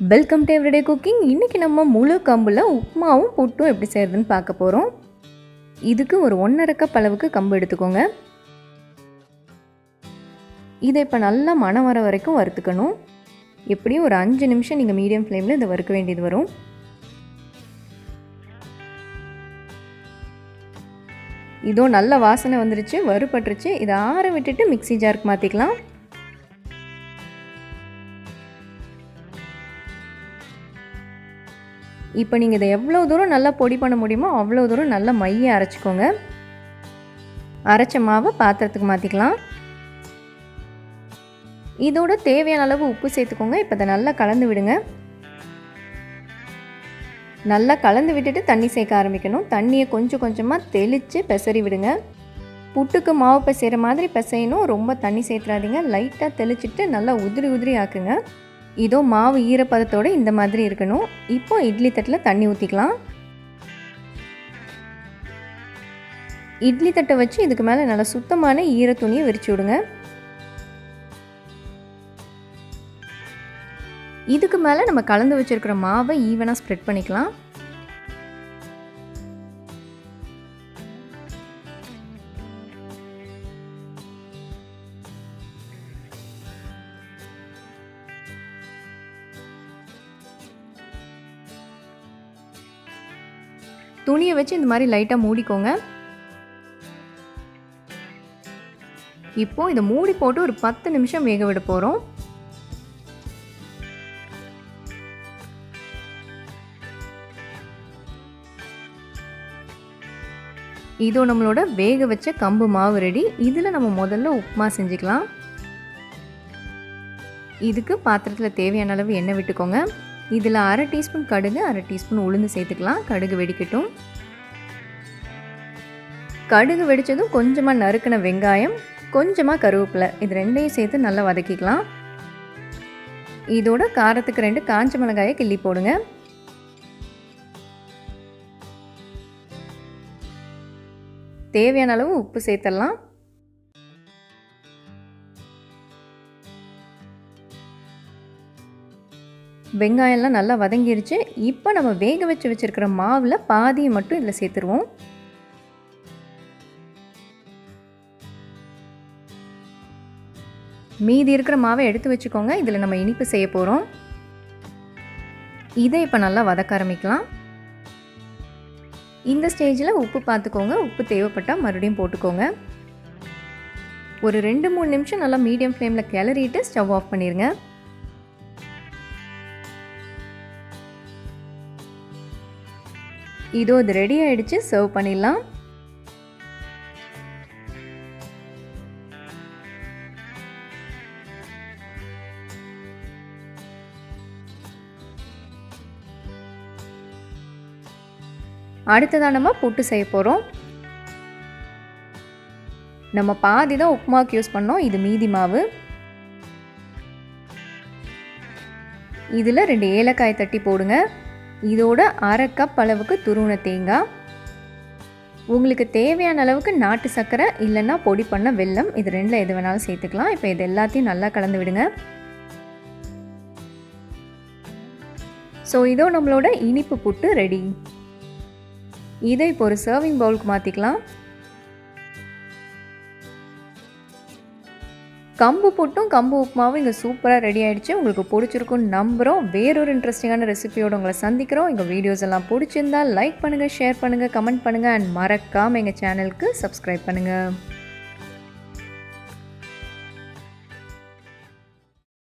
Welcome to everyday cooking. இன்றைக்கி நம்ம முழு கம்பில் உப்புமாவும் புட்டும் எப்படி செய்கிறதுன்னு பார்க்க போகிறோம். இதுக்கு ஒரு 1.5 கப் அளவுக்கு கம்பு எடுத்துக்கோங்க. இதை இப்போ நல்லா மணம் வர வரைக்கும் வறுத்துக்கணும். எப்படியும் ஒரு 5 நிமிஷம் நீங்கள் மீடியம் ஃப்ளேமில் இதை வறுக்க வேண்டியது வரும். இதோ நல்ல வாசனை வந்துருச்சு, வறுபட்டுருச்சு. இதை ஆற விட்டுட்டு மிக்ஸி ஜாருக்கு மாற்றிக்கலாம். இப்போ நீங்கள் இதை எவ்வளோ தூரம் நல்லா பொடி பண்ண முடியுமோ அவ்வளோ தூரம் நல்லா மைய அரைச்சிக்கோங்க. அரைச்ச மாவை பாத்திரத்துக்கு மாற்றிக்கலாம். இதோட தேவையான அளவு உப்பு சேர்த்துக்கோங்க. இப்போ இதை நல்லா கலந்து விடுங்க. நல்லா கலந்து விட்டுட்டு தண்ணி சேர்க்க ஆரம்பிக்கணும். தண்ணியை கொஞ்சம் கொஞ்சமாக தெளித்து பெசறி விடுங்க. புட்டுக்கு மாவு பிசைகிற மாதிரி பிசையணும். ரொம்ப தண்ணி சேர்த்துறாதீங்க. லைட்டாக தெளிச்சிட்டு நல்லா உதிரி உதிரி ஆக்குங்க. இதோ மாவு ஈரப்பதத்தோடு இந்த மாதிரி இருக்கணும். இப்போ இட்லி தட்டில் தண்ணி ஊற்றிக்கலாம். இட்லி தட்டை வச்சு இதுக்கு மேலே நல்லா சுத்தமான ஈர துணியை விரிச்சு விடுங்க. இதுக்கு மேலே நம்ம கலந்து வச்சுருக்கிற மாவை ஈவனாக ஸ்ப்ரெட் பண்ணிக்கலாம். துணியை வச்சு இந்த மாதிரி லைட்டாக மூடிக்கோங்க. இப்போ இதை மூடி போட்டு ஒரு 10 நிமிஷம் வேக விட போகிறோம். இதோ நம்மளோட வேக வச்ச கம்பு மாவு ரெடி. இதில் நம்ம முதல்ல உப்புமா செஞ்சுக்கலாம். இதுக்கு பாத்திரத்தில் தேவையான அளவு எண்ணெய் விட்டுக்கோங்க. இதில் 1/2 டீஸ்பூன் கடுகு, 1/2 டீஸ்பூன் உளுந்து சேர்த்துக்கலாம். கடுகு வெடிக்கட்டும். கடுகு வெடித்ததும் கொஞ்சமாக நறுக்கின வெங்காயம், கொஞ்சமாக கருவேப்பிலை, இது ரெண்டையும் சேர்த்து நல்லா வதக்கிக்கலாம். இதோட காரத்துக்கு 2 காஞ்ச மிளகாயை கிள்ளி போடுங்க. தேவையான அளவு உப்பு சேர்த்துடலாம். வெங்காயம்லாம் நல்லா வதங்கிருச்சு. இப்போ நம்ம வேக வச்சுருக்கிற மாவில் பாதியை மட்டும் இதில் சேர்த்துருவோம். மீதி இருக்கிற மாவை எடுத்து வச்சுக்கோங்க. இதில் நம்ம இனிப்பு செய்ய போகிறோம். இதை இப்போ நல்லா வதக்க ஆரம்பிக்கலாம். இந்த ஸ்டேஜில் உப்பு பார்த்துக்கோங்க. உப்பு தேவைப்பட்டால் மறுபடியும் போட்டுக்கோங்க. ஒரு 2-3 நிமிஷம் நல்லா மீடியம் ஃப்ளேமில் கிளறிட்டு ஸ்டவ் ஆஃப் பண்ணிடுங்க. இதோ இது ரெடி ஆகிடுச்சு. சர்வ் பண்ணிடலாம். அடுத்ததாக நம்ம புட்டு செய்ய போகிறோம். நம்ம பாதி தான் உப்புமாவுக்கு யூஸ் பண்ணோம். இது மீதி மாவு. இதில் 2 ஏலக்காய் தட்டி போடுங்க. இதோட 1/2 கப் அளவுக்கு துருவின தேங்காய், உங்களுக்கு தேவையான அளவுக்கு நாட்டு சர்க்கரை இல்லைன்னா பொடி பண்ண வெல்லம், இது 2ல் எது வேணாலும் சேர்த்துக்கலாம். இப்போ இது எல்லாத்தையும் நல்லா கலந்து விடுங்க. ஸோ இதோ நம்மளோட இனிப்பு புட்டு ரெடி. இதை இப்போ ஒரு சர்விங் பவுலுக்கு மாற்றிக்கலாம். கம்பு புட்டும் கம்பு உப்புமாவும் இங்கே சூப்பராக ரெடி ஆகிடுச்சு. உங்களுக்கு பிடிச்சிருக்குன்னு நம்புகிறோம். வேறொரு இன்ட்ரெஸ்டிங்கான ரெசிபியோடு உங்களை சந்திக்கிறோம். எங்கள் வீடியோஸ் எல்லாம் பிடிச்சிருந்தால் லைக் பண்ணுங்கள், ஷேர் பண்ணுங்கள், கமெண்ட் பண்ணுங்கள் அண்ட் மறக்காமல் எங்கள் சேனலுக்கு சப்ஸ்கிரைப் பண்ணுங்கள்.